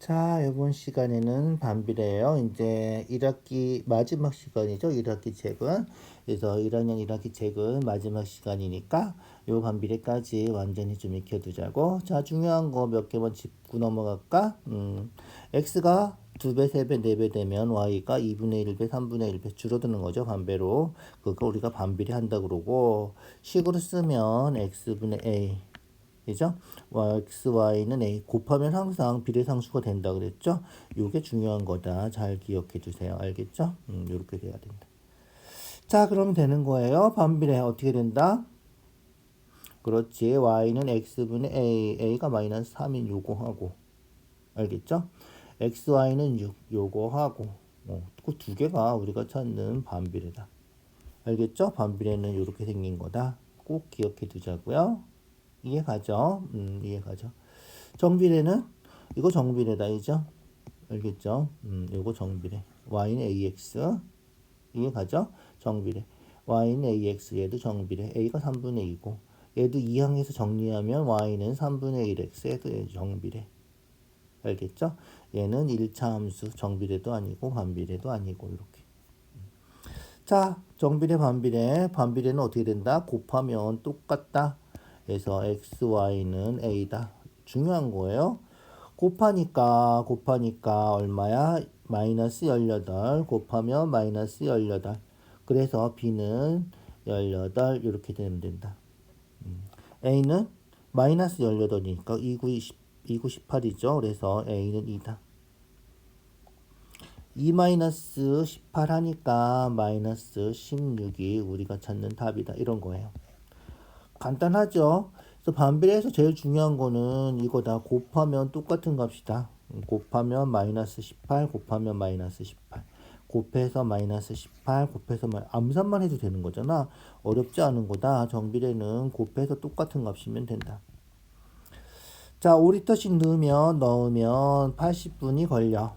자, 이번 시간에는 반비례예요. 이제 1학기 마지막 시간이죠. 1학기 책은. 그래서 1학년 1학기 책은 마지막 시간이니까 요 반비례까지 완전히 좀 익혀두자고. 자, 중요한 거 몇 개만 짚고 넘어갈까? x가 2배, 3배, 4배 되면 y가 2분의 1배, 3분의 1배 줄어드는 거죠. 반배로. 그거 우리가 반비례 한다 그러고 식으로 쓰면 x분의 a 그죠? x, y는 a 곱하면 항상 비례상수가 된다 그랬죠? 요게 중요한 거다. 잘 기억해 두세요. 알겠죠? 요렇게 돼야 된다. 자, 그러면 되는 거예요. 반비례 어떻게 된다? 그렇지. y는 x분의 a, a가 마이너스 3인 요거 하고. 알겠죠? x, y는 6 요거 하고. 그 두 개가 우리가 찾는 반비례다. 알겠죠? 반비례는 요렇게 생긴 거다. 꼭 기억해 두자고요. 이해가죠? 이해가죠? 정비례는 이거 정비례다 이죠? 알겠죠? 이거 정비례. y는 ax 이해가죠? 정비례. y는 ax 얘도 정비례. a가 3분의 2고 얘도 2항에서 정리하면 y는 3분의 1x 얘도 얘 정비례. 알겠죠? 얘는 1차 함수 정비례도 아니고 반비례도 아니고 이렇게. 자, 정비례 반비례. 반비례는 어떻게 된다? 곱하면 똑같다. 그래서 x, y는 a다. 중요한 거예요. 곱하니까 얼마야? 마이너스 18 곱하면 마이너스 18. 그래서 b는 18 이렇게 되면 된다. a는 마이너스 18이니까 2구 18이죠. 그래서 a는 2다. 2 마이너스 18 하니까 마이너스 16이 우리가 찾는 답이다. 이런 거예요. 간단하죠? 그래서 반비례에서 제일 중요한 거는 이거다. 곱하면 똑같은 값이다. 곱하면 마이너스 18 곱하면 마이너스 18 곱해서 마이너스 18 곱해서 암산만 해도 되는 거잖아. 어렵지 않은 거다. 정비례는 곱해서 똑같은 값이면 된다. 자, 5리터씩 넣으면 80분이 걸려.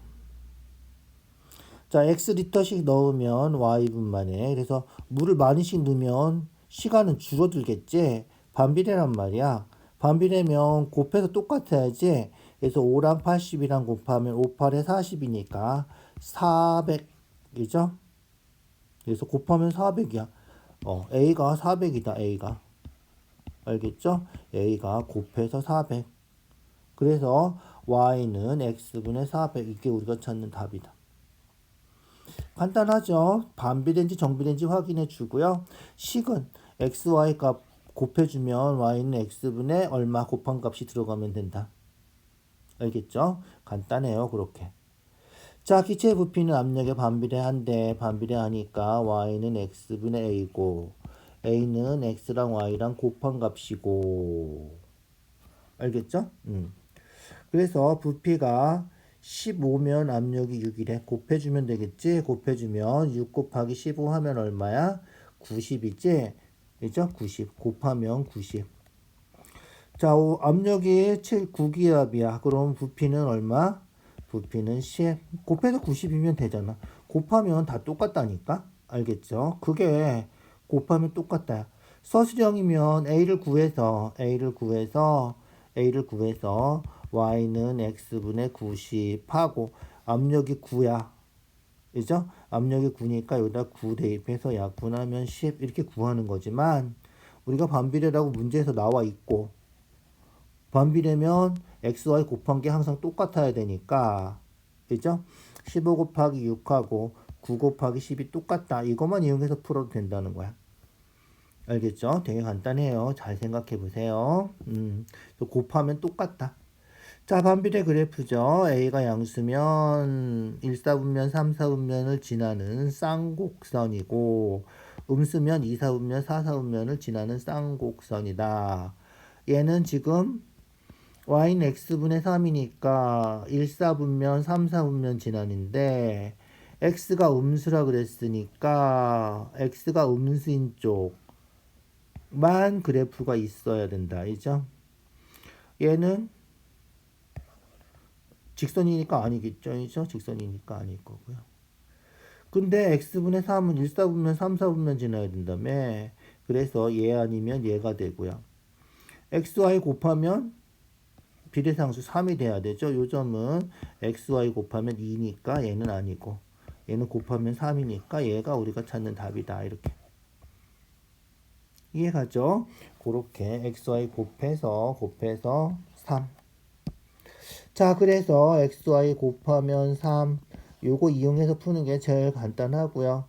자, X리터씩 넣으면 Y분 만에. 그래서 물을 많이씩 넣으면 시간은 줄어들겠지. 반비례란 말이야. 반비례면 곱해서 똑같아야지. 그래서 5랑 80이랑 곱하면 5, 8에 40이니까 400이죠. 그래서 곱하면 400이야. A가 400이다. A가. 알겠죠? A가 곱해서 400. 그래서 Y는 X분의 400. 이게 우리가 찾는 답이다. 간단하죠. 반비례인지 정비례인지 확인해 주고요. 식은 x, y 값 곱해주면 y는 x분의 얼마 곱한 값이 들어가면 된다. 알겠죠? 간단해요. 그렇게. 자, 기체 부피는 압력에 반비례한데 반비례하니까 y는 x분의 a고 a는 x랑 y랑 곱한 값이고 알겠죠? 그래서 부피가 15면 압력이 6이래. 곱해주면 되겠지? 곱해주면 6 곱하기 15 하면 얼마야? 90이지? 그죠? 90. 곱하면 90. 자, 압력이 7, 9기압이야. 그럼 부피는 얼마? 부피는 10. 곱해서 90이면 되잖아. 곱하면 다 똑같다니까? 알겠죠? 그게 곱하면 똑같다. 서술형이면 A를 구해서 y는 x분의 90 하고 압력이 9야. 그죠? 압력이 9니까 여기다 9 대입해서 약분하면 10 이렇게 구하는 거지만 우리가 반비례라고 문제에서 나와 있고 반비례면 x, y 곱한 게 항상 똑같아야 되니까 그죠? 15 곱하기 6하고 9 곱하기 10이 똑같다. 이것만 이용해서 풀어도 된다는 거야. 알겠죠? 되게 간단해요. 잘 생각해 보세요. 곱하면 똑같다. 자, 반비례 그래프죠. A가 양수면 1사분면 3사분면을 지나는 쌍곡선이고 음수면 2사분면 4사분면을 지나는 쌍곡선이다. 얘는 지금 y는 x분의 3이니까 1사분면 3사분면 지나는데 x가 음수라 그랬으니까 x가 음수인 쪽만 그래프가 있어야 된다. 이죠? 얘는 직선이니까 아니겠죠. 이죠? 직선이니까 아닐 거고요. 근데 x분의 3은 1사분면 3사분면 지나야 된다며. 그래서 얘 아니면 얘가 되고요. xy 곱하면 비례상수 3이 돼야 되죠. 요 점은 xy 곱하면 2니까 얘는 아니고 얘는 곱하면 3이니까 얘가 우리가 찾는 답이다. 이렇게 이해가죠? 그렇게 xy 곱해서 3. 자, 그래서 xy 곱하면 3 요거 이용해서 푸는 게 제일 간단하고요.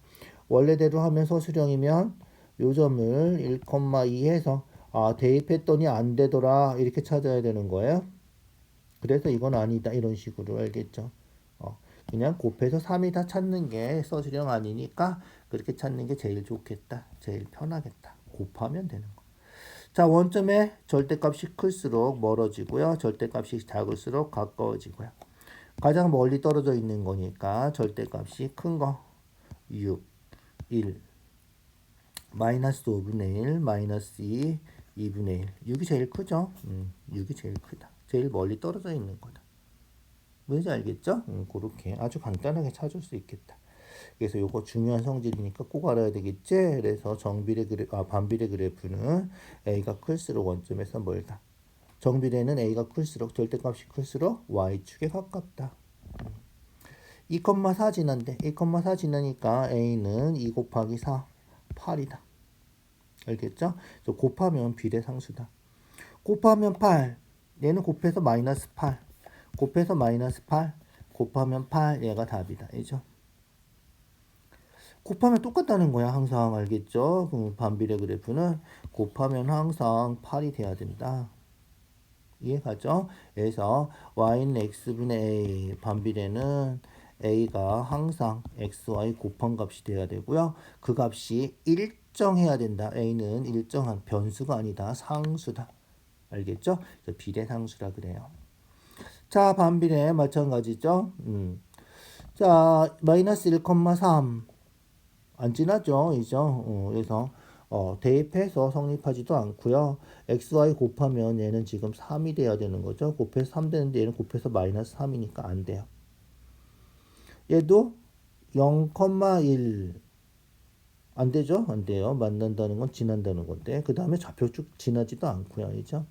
원래대로 하면 서술형이면 요 점을 1,2 해서 대입했더니 안 되더라 이렇게 찾아야 되는 거예요. 그래서 이건 아니다 이런 식으로 알겠죠? 그냥 곱해서 3이 다 찾는 게 서술형 아니니까 그렇게 찾는 게 제일 좋겠다. 제일 편하겠다. 곱하면 되는 거. 자, 원점의 절대값이 클수록 멀어지고요. 절대값이 작을수록 가까워지고요. 가장 멀리 떨어져 있는 거니까 절대값이 큰 거 6, 1, 마이너스 5분의 1, 마이너스 2, 2분의 1. 6이 제일 크죠? 6이 제일 크다. 제일 멀리 떨어져 있는 거다. 뭔지 알겠죠? 그렇게 아주 간단하게 찾을 수 있겠다. 그래서 요거 중요한 성질이니까 꼭 알아야 되겠지? 그래서 반비례 그래프는 A가 클수록 원점에서 멀다. 정비례는 A가 클수록 절대값이 클수록 Y축에 가깝다. 2,4 지난데 2,4 지나니까 A는 2 곱하기 4 8이다. 알겠죠? 곱하면 비례상수다. 곱하면 8 얘는 곱해서 마이너스 8 곱해서 마이너스 8 곱하면 8 얘가 답이다. 알죠? 곱하면 똑같다는 거야. 항상 알겠죠? 반비례 그래프는 곱하면 항상 8이 돼야 된다. 이해가죠? 그래서 y는 x분의 a 반비례는 a가 항상 xy 곱한 값이 돼야 되고요. 그 값이 일정해야 된다. a는 일정한 변수가 아니다. 상수다. 알겠죠? 그래서 비례상수라 그래요. 자, 반비례 마찬가지죠? 자, 마이너스 1,3 안 지나죠, 이죠? 그래서 대입해서 성립하지도 않고요. xy 곱하면 얘는 지금 3이 돼야 되는 거죠. 곱해서 3 되는데 얘는 곱해서 마이너스 3이니까 안 돼요. 얘도 0,1 안 되죠? 안 돼요. 만난다는 건 지난다는 건데 그 다음에 좌표 쭉 지나지도 않고요, 이죠?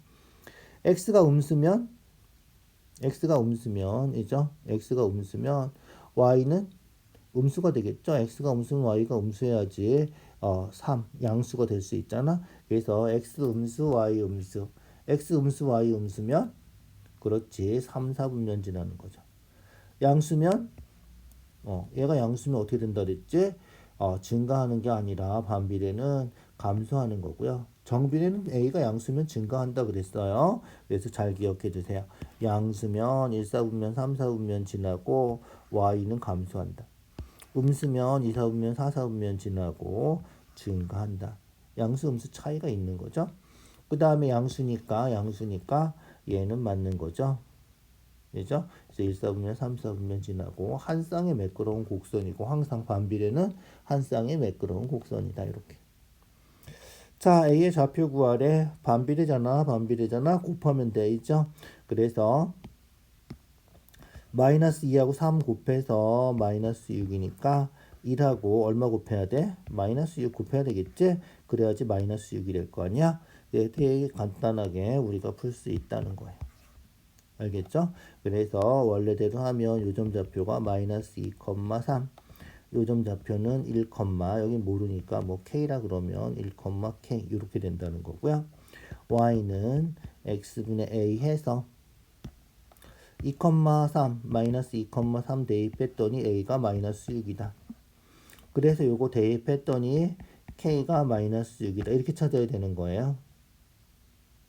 x가 음수면 이죠? x가 음수면 y는 음수가 되겠죠. x가 음수면 y가 음수해야지 3 양수가 될 수 있잖아. 그래서 x 음수 y 음수 x 음수 y 음수면 그렇지 3, 4분면 지나는 거죠. 양수면 얘가 양수면 어떻게 된다 그랬지? 증가하는 게 아니라 반비례는 감소하는 거고요. 정비례는 a가 양수면 증가한다 그랬어요. 그래서 잘 기억해 주세요. 양수면 1, 4분면 3, 4분면 지나고 y는 감소한다. 음수면 2, 4분면 4, 4분면 지나고 증가한다. 양수 음수 차이가 있는 거죠. 그 다음에 양수니까 얘는 맞는 거죠. 그죠? 그래서 1, 4분면 3, 4분면 지나고 한 쌍의 매끄러운 곡선이고 항상 반비례는 한 쌍의 매끄러운 곡선이다. 이렇게. 자, A의 좌표 구하래. 반비례잖아. 곱하면 돼. 있죠? 그래서 마이너스 2하고 3 곱해서 마이너스 6이니까 1하고 얼마 곱해야 돼? 마이너스 6 곱해야 되겠지? 그래야지 마이너스 6이 될 거 아니야? 되게 간단하게 우리가 풀 수 있다는 거예요. 알겠죠? 그래서 원래대로 하면 요점 좌표가 마이너스 2,3 요점 좌표는 1, 여기 모르니까 뭐 k라 그러면 1, k 이렇게 된다는 거고요. y는 x분의 a 해서 2,3 마이너스 2,3 대입했더니 a가 마이너스 6이다. 그래서 요거 대입했더니 k가 마이너스 6이다. 이렇게 찾아야 되는 거예요.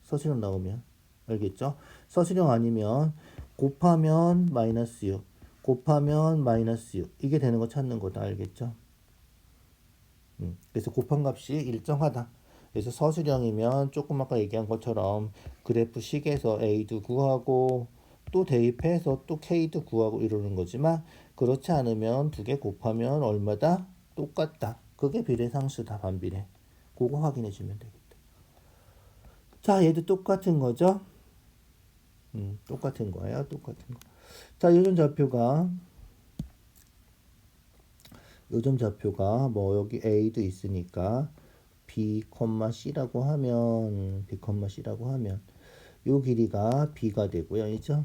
서술형 나오면. 알겠죠? 서술형 아니면 곱하면 마이너스 6 곱하면 마이너스 6 이게 되는 거 찾는 거다. 알겠죠? 그래서 곱한 값이 일정하다. 그래서 서술형이면 조금 아까 얘기한 것처럼 그래프 식에서 a도 구하고 또 대입해서 또 k도 구하고 이러는 거지만 그렇지 않으면 두 개 곱하면 얼마다? 똑같다. 그게 비례상수다. 반비례. 그거 확인해 주면 되겠다. 자, 얘도 똑같은 거죠? 똑같은 거예요. 똑같은 거. 자, 요점 좌표가 뭐 여기 A도 있으니까 B, C라고 하면 요 길이가 B가 되고요. 그죠?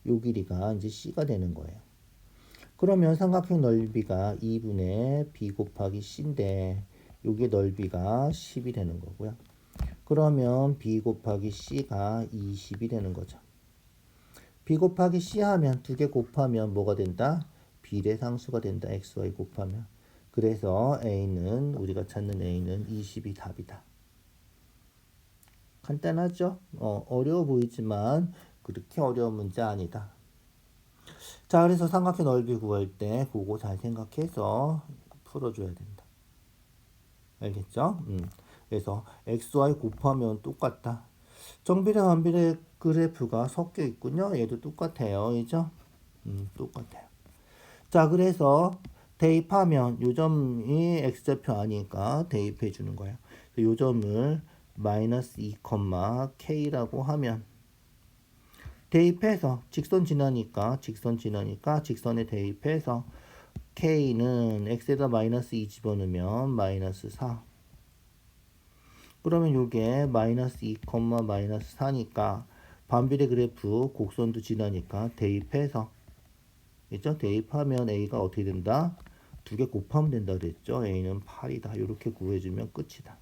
요 길이가 이제 C가 되는 거예요. 그러면 삼각형 넓이가 2분의 B 곱하기 C인데 요게 넓이가 10이 되는 거고요. 그러면 B 곱하기 C가 20이 되는 거죠. B 곱하기 C 하면 두 개 곱하면 뭐가 된다? 비례상수가 된다. XY 곱하면. 그래서 A는 우리가 찾는 A는 20이 답이다. 간단하죠? 어려워 보이지만 그렇게 어려운 문제 아니다. 자, 그래서 삼각형 넓이 구할 때 그거 잘 생각해서 풀어줘야 된다. 알겠죠? 그래서 XY 곱하면 똑같다. 정비례 반비례 그래프가 섞여 있군요. 얘도 똑같아요. 그죠? 똑같아요. 자, 그래서 대입하면 요 점이 x좌표 아니니까 대입해 주는 거예요. 요 점을 마이너스 2, k라고 하면 대입해서 직선 지나니까 직선에 대입해서 k는 x에다 마이너스 2 집어넣으면 마이너스 4. 그러면 요게 마이너스 2, 마이너스 4니까 반비례 그래프 곡선도 지나니까 대입해서 있죠? 대입하면 a가 어떻게 된다? 두 개 곱하면 된다 그랬죠? a는 8이다. 이렇게 구해주면 끝이다.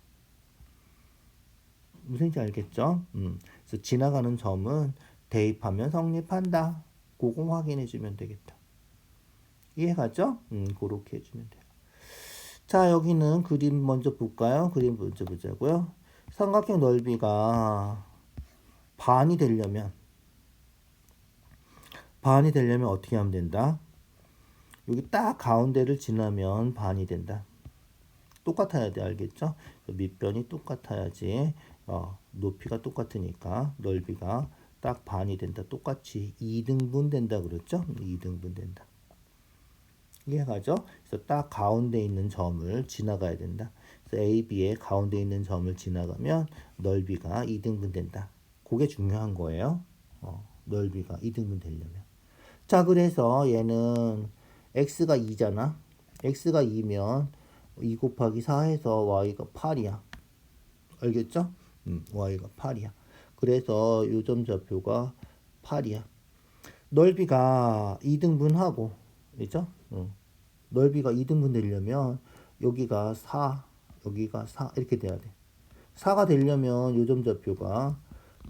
무슨 얘기인지 알겠죠? 그래서 지나가는 점은 대입하면 성립한다. 그거 확인해주면 되겠다. 이해가죠? 그렇게 해주면 돼요. 자, 여기는 그림 먼저 볼까요? 그림 먼저 보자고요. 삼각형 넓이가 반이 되려면 어떻게 하면 된다? 여기 딱 가운데를 지나면 반이 된다. 똑같아야 돼. 알겠죠? 밑변이 똑같아야지 높이가 똑같으니까 넓이가 딱 반이 된다. 똑같이 2등분 된다 그랬죠? 2등분 된다. 이해가죠? 그래서 딱 가운데 있는 점을 지나가야 된다. 그래서 A, B의 가운데 있는 점을 지나가면 넓이가 2등분 된다. 그게 중요한 거예요. 넓이가 2등분 되려면. 자, 그래서 얘는 x가 2잖아. x가 2면 2 곱하기 4 해서 y가 8이야. 알겠죠? y가 8이야. 그래서 요점 좌표가 8이야. 넓이가 2등분하고, 그죠? 넓이가 2등분 되려면 여기가 4, 여기가 4 이렇게 돼야 돼. 4가 되려면 요점 좌표가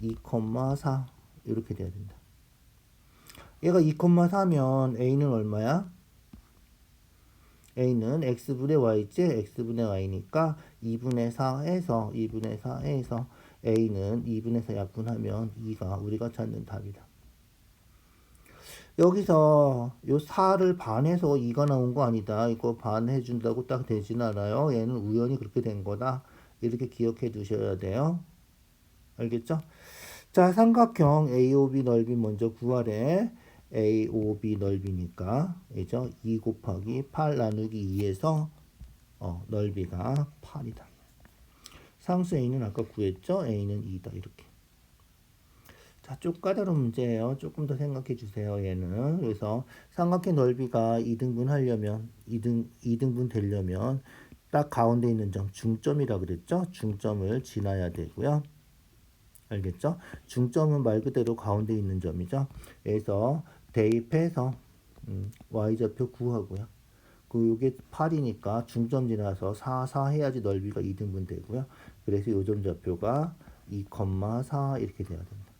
2,4 이렇게 돼야 된다. 얘가 2,4면 a는 얼마야? a는 x분의 y지? x분의 y니까 2분의 4에서 a는 2분의 4 약분하면 2가 우리가 찾는 답이다. 여기서 요 4를 반해서 2가 나온 거 아니다. 이거 반해준다고 딱 되진 않아요. 얘는 우연히 그렇게 된 거다. 이렇게 기억해 두셔야 돼요. 알겠죠? 자, 삼각형 AOB 넓이 먼저 구하래. AOB 넓이니까, 그죠? 2 곱하기 8 나누기 2에서 넓이가 8이다. 상수 A는 아까 구했죠? A는 2다. 이렇게. 자, 좀 까다로운 문제예요. 조금 더 생각해 주세요. 얘는. 그래서 삼각형 넓이가 2등분 하려면 2등분 되려면 딱 가운데 있는 점 중점이라 그랬죠? 중점을 지나야 되고요. 알겠죠? 중점은 말 그대로 가운데 있는 점이죠. 그래서 대입해서 y좌표 구하고요. 요게 8이니까 중점 지나서 4 해야지 넓이가 2등분 되고요. 그래서 요점 좌표가 2,4 이렇게 돼야 된다.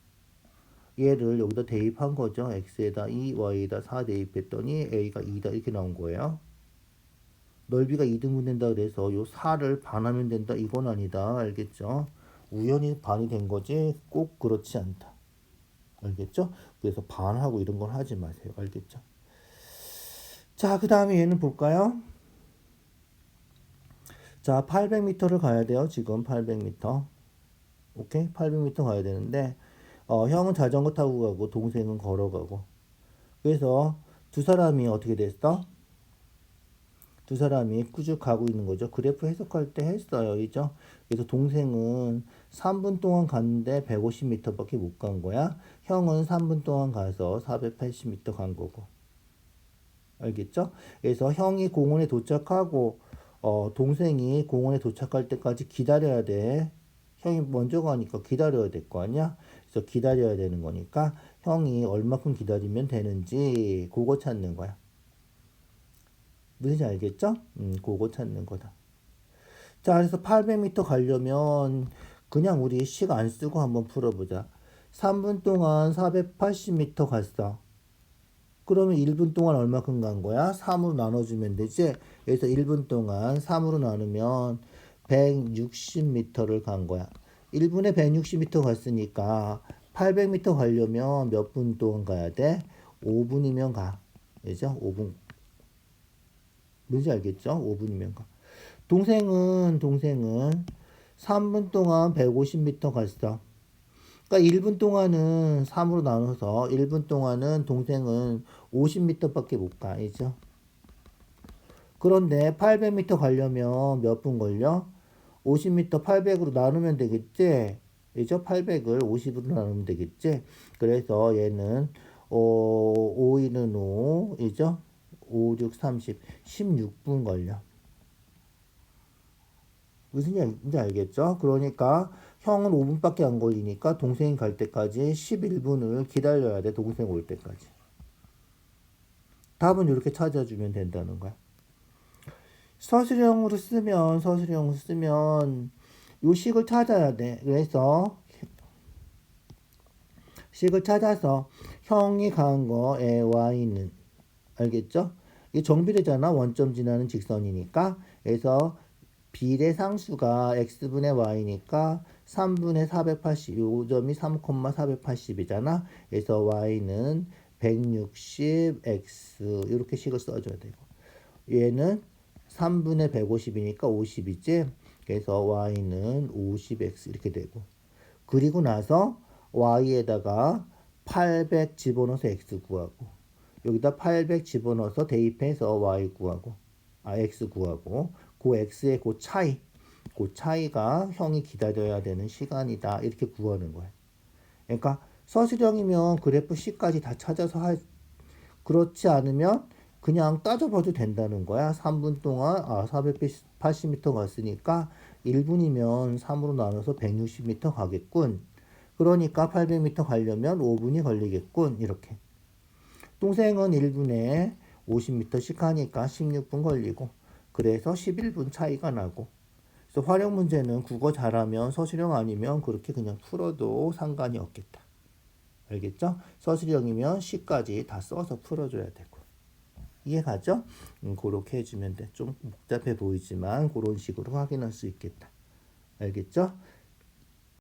얘를 여기다 대입한 거죠. x에다 2, y에다 4 대입했더니 a가 2다 이렇게 나온 거예요. 넓이가 2등분 된다 그래서 요 4를 반하면 된다 이건 아니다. 알겠죠? 우연히 반이 된 거지 꼭 그렇지 않다. 알겠죠? 그래서 반하고 이런 건 하지 마세요. 알겠죠? 자, 그 다음에 얘는 볼까요? 자, 800m를 가야 돼요. 지금 800m. 오케이? 800m 가야 되는데 형은 자전거 타고 가고 동생은 걸어가고. 그래서 두 사람이 어떻게 됐어? 두 사람이 꾸준히 가고 있는 거죠. 그래프 해석할 때 했어요. 그죠? 그래서 동생은 3분 동안 갔는데 150m밖에 못 간 거야. 형은 3분 동안 가서 480m 간 거고. 알겠죠? 그래서 형이 공원에 도착하고 동생이 공원에 도착할 때까지 기다려야 돼. 형이 먼저 가니까 기다려야 될 거 아니야? 그래서 기다려야 되는 거니까 형이 얼마큼 기다리면 되는지 그거 찾는 거야. 무슨지 알겠죠? 그거 찾는 거다. 자, 그래서 800m 가려면 그냥 우리 식 안 쓰고 한번 풀어보자. 3분 동안 480m 갔어. 그러면 1분 동안 얼마큼 간 거야? 3으로 나눠주면 되지? 그래서 1분 동안 3으로 나누면 160m를 간 거야. 1분에 160m 갔으니까 800m 가려면 몇 분 동안 가야 돼? 5분이면 가. 그죠? 5분. 뭔지 알겠죠? 5분이면 가. 동생은 3분 동안 150m 갔어. 그러니까 1분 동안은 3으로 나눠서 1분 동안은 동생은 50m밖에 못 가. 이죠? 그런데 800m 가려면 몇 분 걸려? 50m 800으로 나누면 되겠지? 이죠? 800을 50으로 나누면 되겠지? 그래서 얘는 5, 2는 5, 이죠? 5, 6, 30, 16분 걸려. 무슨 얘기인지 알겠죠? 그러니까 형은 5분밖에 안 걸리니까 동생이 갈 때까지 11분을 기다려야 돼. 동생 올 때까지. 답은 이렇게 찾아주면 된다는 거야. 서술형으로 쓰면 요 식을 찾아야 돼. 그래서 식을 찾아서 형이 간 거에 y는 알겠죠? 이게 정비례잖아. 원점 지나는 직선이니까. 그래서 비례상수가 x분의 y니까 3분의 480, 요 점이 3,480이잖아. 그래서 y는 160x 이렇게 식을 써줘야 되고, 얘는 3분의 150이니까 50이지. 그래서 y는 50x 이렇게 되고, 그리고 나서 y에다가 800 집어넣어서 x 구하고, 여기다 800 집어넣어서 대입해서 y 구하고, x 구하고, 그 x의 그 차이가 형이 기다려야 되는 시간이다. 이렇게 구하는 거예요. 그러니까 서술형이면 그래프 C까지 다 찾아서 그렇지 않으면 그냥 따져봐도 된다는 거야. 3분 동안 480m 갔으니까 1분이면 3으로 나눠서 160m 가겠군. 그러니까 800m 가려면 5분이 걸리겠군. 이렇게. 동생은 1분에 50m씩 하니까 16분 걸리고, 그래서 11분 차이가 나고. 그래서 활용 문제는 국어 잘하면 서술형 아니면 그렇게 그냥 풀어도 상관이 없겠다. 알겠죠? 서술형이면 시까지 다 써서 풀어줘야 되고. 이해가죠? 그렇게 해주면 돼. 좀 복잡해 보이지만 그런 식으로 확인할 수 있겠다. 알겠죠?